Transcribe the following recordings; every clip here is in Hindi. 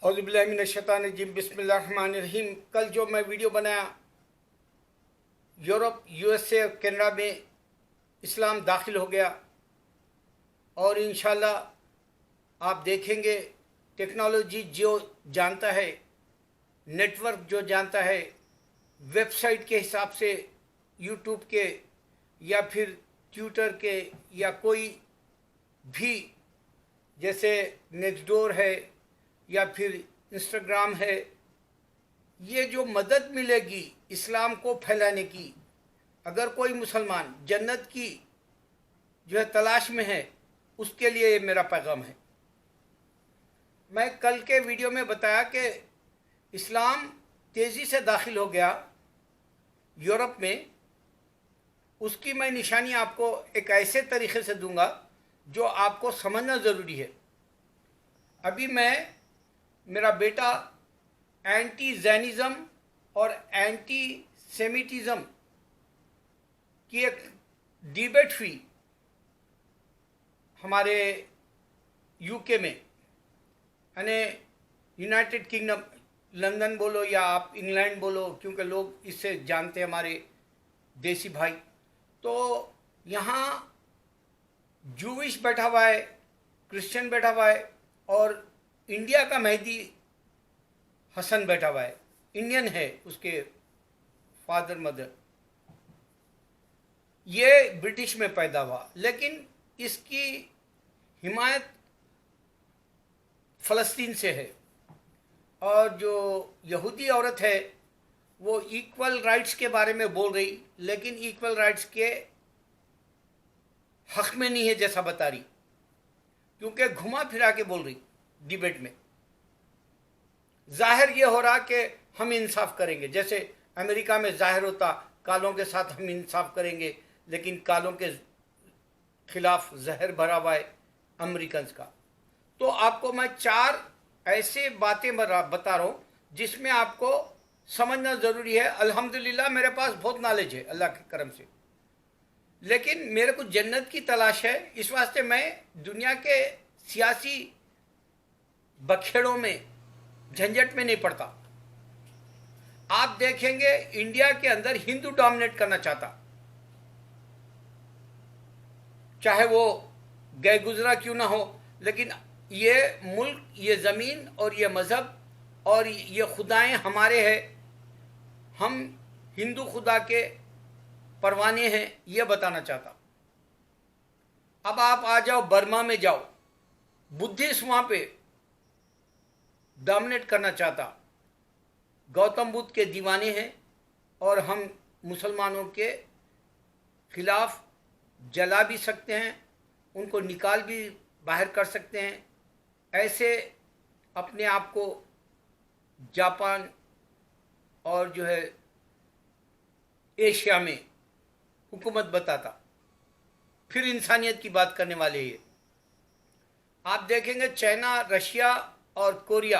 औज़ुबिल्लाहिमिनश्शैतानिर्रजीम बिस्मिल्लाहिर्रहमानिर्रहीम। कल जो मैं वीडियो बनाया, यूरोप, यूएसए और कनाडा में इस्लाम दाखिल हो गया और इंशाल्लाह आप देखेंगे टेक्नोलॉजी जो जानता है, नेटवर्क जो जानता है, वेबसाइट के हिसाब से यूट्यूब के या फिर ट्विटर के या कोई भी, जैसे नेक्स्टडोर है या फिर इंस्टाग्राम है, ये जो मदद मिलेगी इस्लाम को फैलाने की, अगर कोई मुसलमान जन्नत की जो है तलाश में है, उसके लिए ये मेरा पैगाम है। मैं कल के वीडियो में बताया कि इस्लाम तेज़ी से दाखिल हो गया यूरोप में। उसकी मैं निशानी आपको एक ऐसे तरीक़े से दूंगा जो आपको समझना ज़रूरी है। अभी मेरा बेटा एंटी जैनिज़म और एंटी सेमिटिज़म की एक डिबेट हुई हमारे यूके में, यानी यूनाइटेड किंगडम, लंदन बोलो या आप इंग्लैंड बोलो, क्योंकि लोग इससे जानते हैं हमारे देसी भाई। तो यहाँ जूविश बैठा हुआ है, क्रिश्चियन बैठा हुआ है और इंडिया का मेहदी हसन बैठा हुआ है। इंडियन है उसके फादर मदर। ये ब्रिटिश में पैदा हुआ, लेकिन इसकी हिमायत फ़लस्तीन से है। और जो यहूदी औरत है वो इक्वल राइट्स के बारे में बोल रही, लेकिन इक्वल राइट्स के हक में नहीं है जैसा बता रही, क्योंकि घुमा फिरा के बोल रही डिबेट में। जाहिर ये हो रहा कि हम इंसाफ करेंगे, जैसे अमेरिका में जाहिर होता कालों के साथ हम इंसाफ करेंगे, लेकिन कालों के खिलाफ जहर भरा हुआ है अमेरिकन का। तो आपको मैं 4 ऐसे बातें बता रहा हूँ जिसमें आपको समझना ज़रूरी है। अल्हम्दुलिल्लाह मेरे पास बहुत नॉलेज है अल्लाह के करम से, लेकिन मेरे को जन्नत की तलाश है। इस वास्ते मैं दुनिया के सियासी बखेड़ों में, झंझट में नहीं पड़ता। आप देखेंगे इंडिया के अंदर हिंदू डोमिनेट करना चाहता, चाहे वो गए गुजरा क्यों ना हो, लेकिन ये मुल्क, ये ज़मीन और ये मज़हब और ये खुदाएं हमारे हैं, हम हिंदू खुदा के परवाने हैं, ये बताना चाहता। अब आप आ जाओ बर्मा में, जाओ, बुद्धिस्ट वहाँ पे डोमिनेट करना चाहता। गौतम बुद्ध के दीवाने हैं और हम मुसलमानों के खिलाफ जला भी सकते हैं, उनको निकाल भी बाहर कर सकते हैं। ऐसे अपने आप को जापान और जो है एशिया में हुकूमत बताता, फिर इंसानियत की बात करने वाले ये। आप देखेंगे चाइना, रशिया और कोरिया,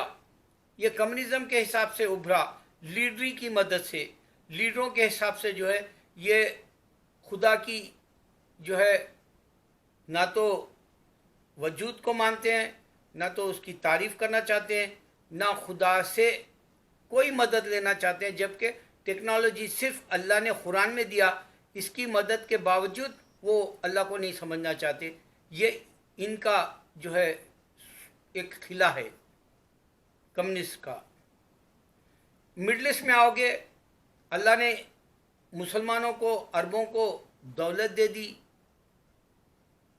ये कम्युनिज्म के हिसाब से उभरा, लीडरी की मदद से, लीडरों के हिसाब से जो है ये खुदा की जो है ना तो वजूद को मानते हैं, ना तो उसकी तारीफ़ करना चाहते हैं, ना खुदा से कोई मदद लेना चाहते हैं। जबकि टेक्नोलॉजी सिर्फ अल्लाह ने कुरान में दिया, इसकी मदद के बावजूद वो अल्लाह को नहीं समझना चाहते। ये इनका जो है एक खिला है कम्युनिस्ट का। मिडल ईस्ट में आओगे, अल्लाह ने मुसलमानों को, अरबों को दौलत दे दी।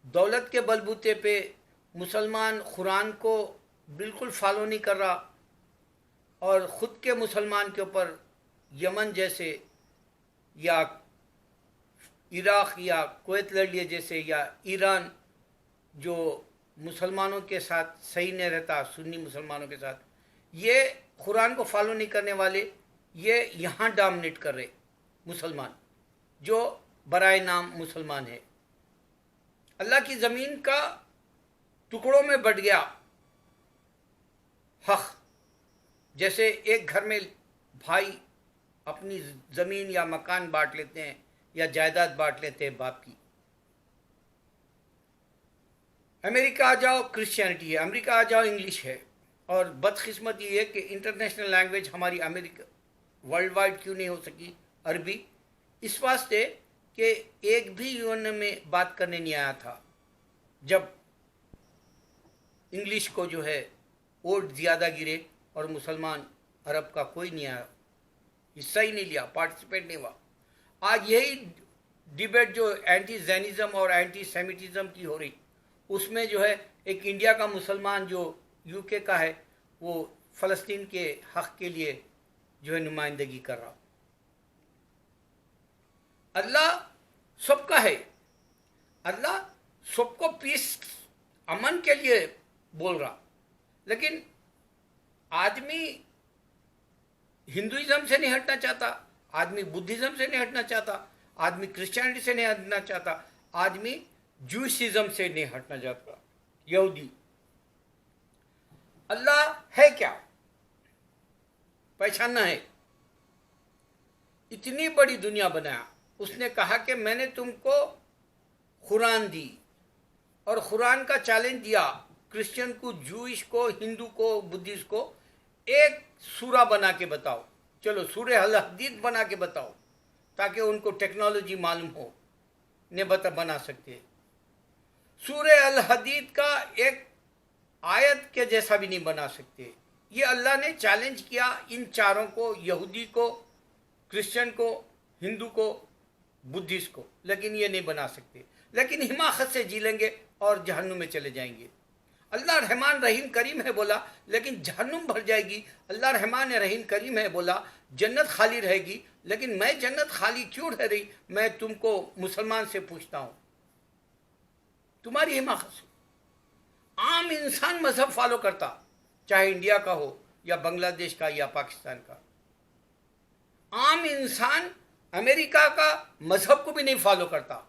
दौलत के बलबूते पे मुसलमान कुरान को बिल्कुल फॉलो नहीं कर रहा और ख़ुद के मुसलमान के ऊपर यमन जैसे या इराक़ या कुवैत लड़ लिए जैसे, या ईरान जो मुसलमानों के साथ सही नहीं रहता, सुन्नी मुसलमानों के साथ, ये कुरान को फॉलो नहीं करने वाले, ये यहाँ डोमिनेट कर रहे मुसलमान जो बराए नाम मुसलमान है। अल्लाह की ज़मीन का टुकड़ों में बट गया हक़। जैसे एक घर में भाई अपनी ज़मीन या मकान बांट लेते हैं या जायदाद बांट लेते हैं बाप की। अमेरिका आ जाओ क्रिश्चियनिटी है, अमेरिका आ जाओ इंग्लिश है, और बदकिस्मती ये कि इंटरनेशनल लैंग्वेज हमारी अमेरिका वर्ल्ड वाइड क्यों नहीं हो सकी अरबी, इस वास्ते कि एक भी यूएन में बात करने नहीं आया था जब इंग्लिश को जो है वोट ज़्यादा गिरे और मुसलमान अरब का कोई नहीं आया, हिस्सा ही नहीं लिया, पार्टिसिपेट नहीं हुआ। आज यही डिबेट जो एंटी जैनिज़्म और एंटी सेमिटिज़म की हो रही, उसमें जो है एक इंडिया का मुसलमान जो यूके का है वो फ़लस्तीन के हक़ के लिए जो है नुमाइंदगी कर रहा। अल्लाह सबका है, अल्लाह सबको पीस अमन के लिए बोल रहा, लेकिन आदमी हिंदुइज्म से नहीं हटना चाहता, आदमी बुद्धिज्म से नहीं हटना चाहता, आदमी क्रिश्चियनिटी से नहीं हटना चाहता, आदमी जूसिज्म से नहीं हटना चाहता, यहूदी। अल्लाह है क्या, पहचानना है। इतनी बड़ी दुनिया बनाया, उसने कहा कि मैंने तुमको कुरान दी और कुरान का चैलेंज दिया क्रिश्चियन को, जूइश को, हिंदू को, बुद्धिस्ट को, एक सूरा बना के बताओ। चलो सूरे अल हदीद बना के बताओ ताकि उनको टेक्नोलॉजी मालूम हो, ने बना सकते। सूरे अल हदीद का एक आयत के जैसा भी नहीं बना सकते। ये अल्लाह ने चैलेंज किया इन चारों को, यहूदी को, क्रिश्चियन को, हिंदू को, बुद्धिस्ट को, लेकिन ये नहीं बना सकते। लेकिन हिमाकत से जी लेंगे और जहन्नुम में चले जाएंगे। अल्लाह रहमान रहीम करीम है बोला, लेकिन जहन्नुम भर जाएगी। अल्लाह रहमान रहीम करीम है बोला, जन्नत खाली रहेगी, लेकिन मैं जन्नत खाली क्यों रह रही, मैं तुमको मुसलमान से पूछता हूं, तुम्हारी हिमाकत से। आम इंसान मजहब फॉलो करता, चाहे इंडिया का हो या बांग्लादेश का या पाकिस्तान का। आम इंसान अमेरिका का मजहब को भी नहीं फॉलो करता।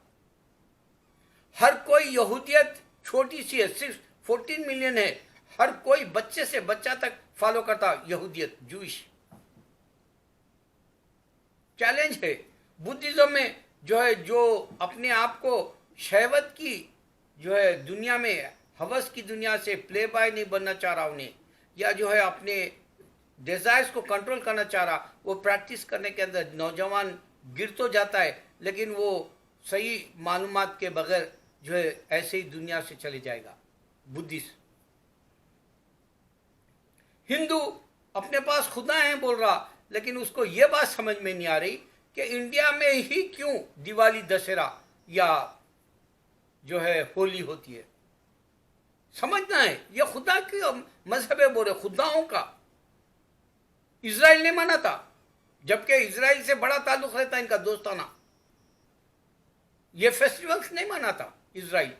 हर कोई यहूदियत छोटी सी है, सिर्फ 14 मिलियन है, हर कोई बच्चे से बच्चा तक फॉलो करता यहूदियत, जूइश। चैलेंज है। बुद्धिज्म में जो है, जो अपने आप को शहवत की जो है दुनिया में, हवस की दुनिया से प्ले बॉय नहीं बनना चाह रहा उन्हें, या जो है अपने डिजायर्स को कंट्रोल करना चाह रहा, वो प्रैक्टिस करने के अंदर नौजवान गिर तो जाता है, लेकिन वो सही मालूमात के बगैर जो है ऐसे ही दुनिया से चले जाएगा। बुद्धिस्ट। हिंदू अपने पास खुदा है बोल रहा, लेकिन उसको ये बात समझ में नहीं आ रही कि इंडिया में ही क्यों दिवाली, दशहरा या जो है होली होती है। समझना है, ये खुदा की मजहब है बोल रहे, खुदाओं का। इजराइल ने माना था, जबकि इजराइल से बड़ा ताल्लुक रहता इनका दोस्ताना। ये फेस्टिवल्स नहीं मनाता इजराइल,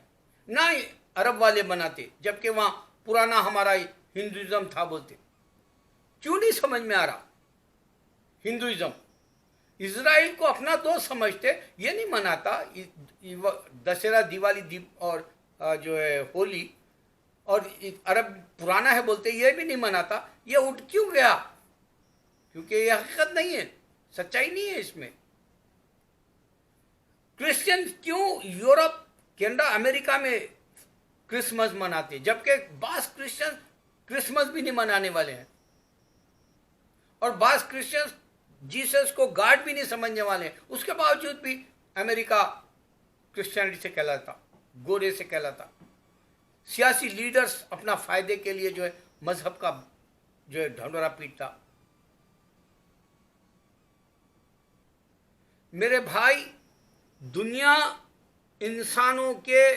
ना अरब वाले बनाते, जबकि वहां पुराना हमारा हिंदुइज्म था बोलते। क्यों नहीं समझ में आ रहा हिंदुइज्म? इजराइल को अपना दोस्त समझते, ये नहीं मनाता दशहरा, दिवाली और जो है होली, और अरब पुराना है बोलते, ये भी नहीं मनाता। ये उठ क्यों गया? क्योंकि ये हकीकत नहीं है, सच्चाई नहीं है इसमें। क्रिश्चियन क्यों यूरोप, कनाडा, अमेरिका में क्रिसमस मनाते, जबकि बास क्रिश्चियन क्रिसमस भी नहीं मनाने वाले हैं, और बास क्रिश्चियन जीसस को गॉड भी नहीं समझने वाले हैं। उसके बावजूद भी अमेरिका क्रिश्चियनिटी से कहलाता, गोरे से कहलाता। सियासी लीडर्स अपना फायदे के लिए जो है मजहब का जो है ढंढोरा पीटता। मेरे भाई, दुनिया इंसानों के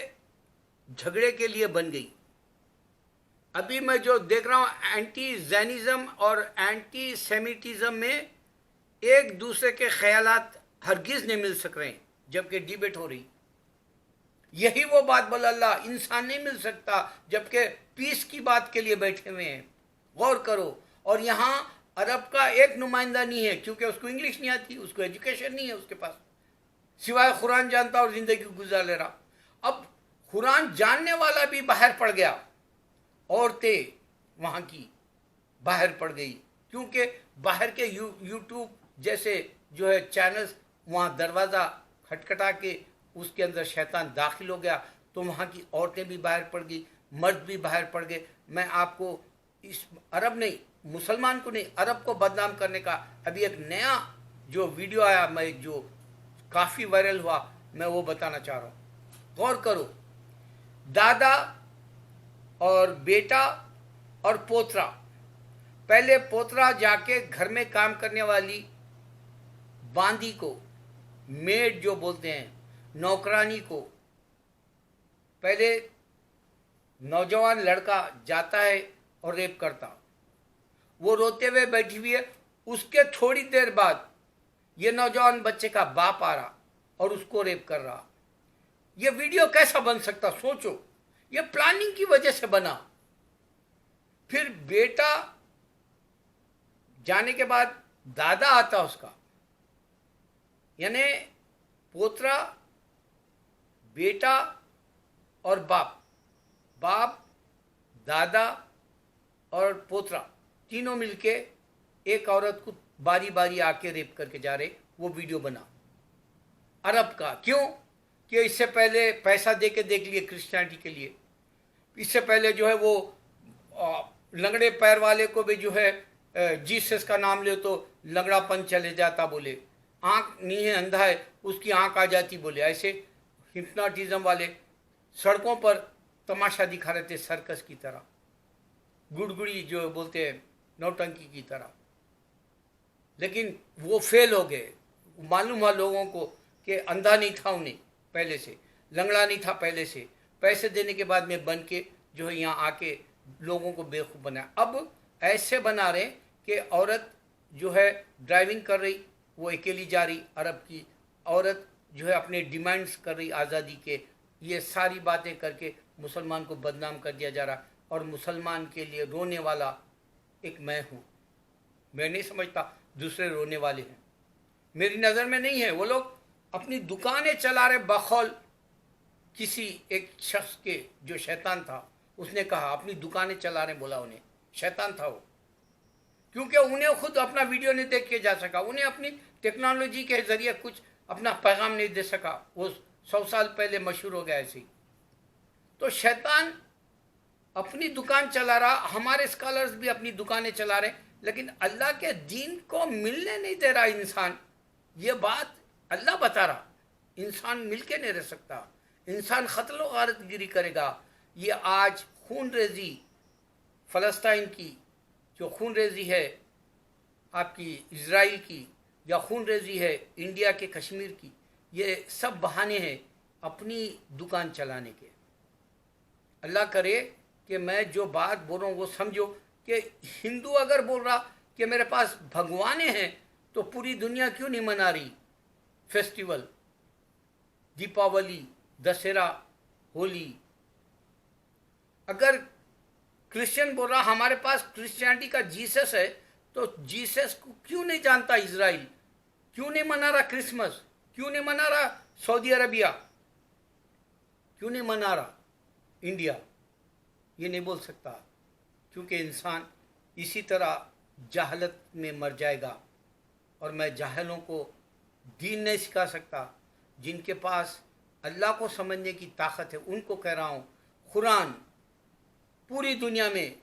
झगड़े के लिए बन गई। अभी मैं जो देख रहा हूं, एंटी जैनिज्म और एंटी सेमिटिज्म में एक दूसरे के ख्यालात हरगिज नहीं मिल सक रहे हैं, जबकि डिबेट हो रही। यही वो बात बोला अल्लाह, इंसान नहीं मिल सकता, जबकि पीस की बात के लिए बैठे हुए हैं। गौर करो। और यहां अरब का एक नुमाइंदा नहीं है, क्योंकि उसको इंग्लिश नहीं आती, उसको एजुकेशन नहीं है उसके पास, सिवाय कुरान जानता और जिंदगी गुजार ले रहा। अब कुरान जानने वाला भी बाहर पड़ गया, औरतें वहां की बाहर पड़ गई, क्योंकि बाहर के यूट्यूब जैसे जो है चैनल्स, वहां दरवाज़ा खटखटा के उसके अंदर शैतान दाखिल हो गया, तो वहां की औरतें भी बाहर पड़ गई, मर्द भी बाहर पड़ गए। मैं आपको इस अरब नहीं, मुसलमान को नहीं, अरब को बदनाम करने का अभी एक नया जो वीडियो आया, मैं जो काफ़ी वायरल हुआ, मैं वो बताना चाह रहा हूँ। गौर करो, दादा और बेटा और पोतरा, पहले पोतरा जाके घर में काम करने वाली बांदी को, मेड जो बोलते हैं, नौकरानी को, पहले नौजवान लड़का जाता है और रेप करता, वो रोते हुए बैठी हुई है। उसके थोड़ी देर बाद ये नौजवान बच्चे का बाप आ रहा और उसको रेप कर रहा। ये वीडियो कैसा बन सकता, सोचो, ये प्लानिंग की वजह से बना। फिर बेटा जाने के बाद दादा आता उसका, यानी पोतरा, बेटा और बाप, दादा और पोतरा तीनों मिलके एक औरत को बारी बारी आके रेप करके जा रहे। वो वीडियो बना अरब का। क्यों? कि इससे पहले पैसा दे के देख लिए क्रिश्चियनिटी के लिए। इससे पहले जो है वो लंगड़े पैर वाले को भी जो है जीसस का नाम ले तो लंगड़ापन चले जाता, बोले आँख नहीं है, अंधा है, उसकी आँख आ जाती, बोले ऐसे हिप्नोटिज्म वाले सड़कों पर तमाशा दिखा रहे थे, सर्कस की तरह, गुड़गुड़ी जो बोलते हैं, नौटंकी की तरह। लेकिन वो फेल हो गए। मालूम हुआ लोगों को कि अंधा नहीं था उन्हें पहले से, लंगड़ा नहीं था पहले से, पैसे देने के बाद में बन के जो है यहाँ आके लोगों को बेवकूफ़ बनाया। अब ऐसे बना रहे कि औरत जो है ड्राइविंग कर रही, वो अकेली जा रही, अरब की औरत जो है अपने डिमांड्स कर रही आज़ादी के, ये सारी बातें करके मुसलमान को बदनाम कर दिया जा रहा। और मुसलमान के लिए रोने वाला एक मैं हूँ। मैं नहीं समझता दूसरे रोने वाले हैं, मेरी नज़र में नहीं है। वो लोग अपनी दुकानें चला रहे बखौल। किसी एक शख्स के जो शैतान था उसने कहा अपनी दुकानें चला रहे, बोला उन्हें शैतान था वो, क्योंकि उन्हें खुद अपना वीडियो नहीं देख के जा सका, उन्हें अपनी टेक्नोलॉजी के जरिए कुछ अपना पैगाम नहीं दे सका। वो 100 साल पहले मशहूर हो गया ऐसे ही। तो शैतान अपनी दुकान चला रहा, हमारे स्कॉलर्स भी अपनी दुकानें चला रहे, लेकिन अल्लाह के दीन को मिलने नहीं दे रहा इंसान। ये बात अल्लाह बता रहा, इंसान मिलके नहीं रह सकता, इंसान क़त्ल व गारतगिरी करेगा। ये आज खून रेजी फ़लस्तीन की, जो खून रेजी है आपकी इजराइल की, या खून रेजी है इंडिया के कश्मीर की, ये सब बहाने हैं अपनी दुकान चलाने के। अल्लाह करे कि मैं जो बात बोल रहा हूँ वो समझो कि हिंदू अगर बोल रहा कि मेरे पास भगवाने हैं, तो पूरी दुनिया क्यों नहीं मना रही फेस्टिवल, दीपावली, दशहरा, होली? अगर क्रिश्चियन बोल रहा हमारे पास क्रिश्चियनिटी का जीसस है, तो जीसस को क्यों नहीं जानता इजराइल? क्यों नहीं मना रहा क्रिसमस? क्यों नहीं मना रहा सऊदी अरबिया? क्यों नहीं मना रहा इंडिया? ये नहीं बोल सकता, क्योंकि इंसान इसी तरह जहालत में मर जाएगा। और मैं जाहिलों को दीन नहीं सिखा सकता। जिनके पास अल्लाह को समझने की ताकत है उनको कह रहा हूँ, कुरान पूरी दुनिया में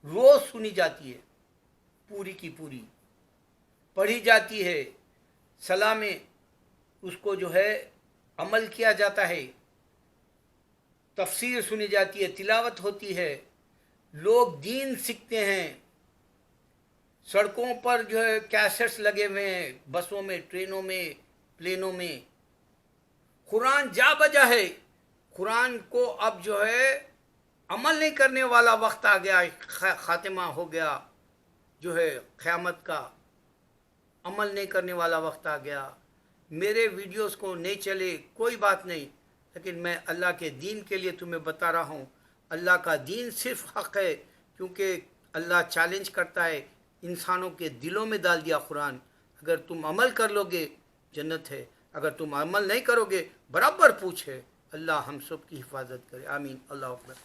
रोज़ सुनी जाती है, पूरी की पूरी पढ़ी जाती है, सलाह में उसको जो है अमल किया जाता है, तफसीर सुनी जाती है, तिलावत होती है, लोग दीन सीखते हैं। सड़कों पर जो है कैसेट्स लगे हुए हैं, बसों में, ट्रेनों में, प्लेनों में। कुरान जा बजा है। कुरान को अब जो है अमल नहीं करने वाला वक्त आ गया, खातिमा हो गया, जो है क़यामत का अमल नहीं करने वाला वक्त आ गया। मेरे वीडियोस को नहीं चले कोई बात नहीं, लेकिन मैं अल्लाह के दीन के लिए तुम्हें बता रहा हूँ। अल्लाह का दीन सिर्फ हक़ है, क्योंकि अल्लाह चैलेंज करता है, इंसानों के दिलों में डाल दिया कुरान। अगर तुम अमल कर लोगे जन्नत है, अगर तुम अमल नहीं करोगे बराबर पूछ है। अल्लाह हम सब की हिफाजत करे, आमीन। अल्लाह अकबर।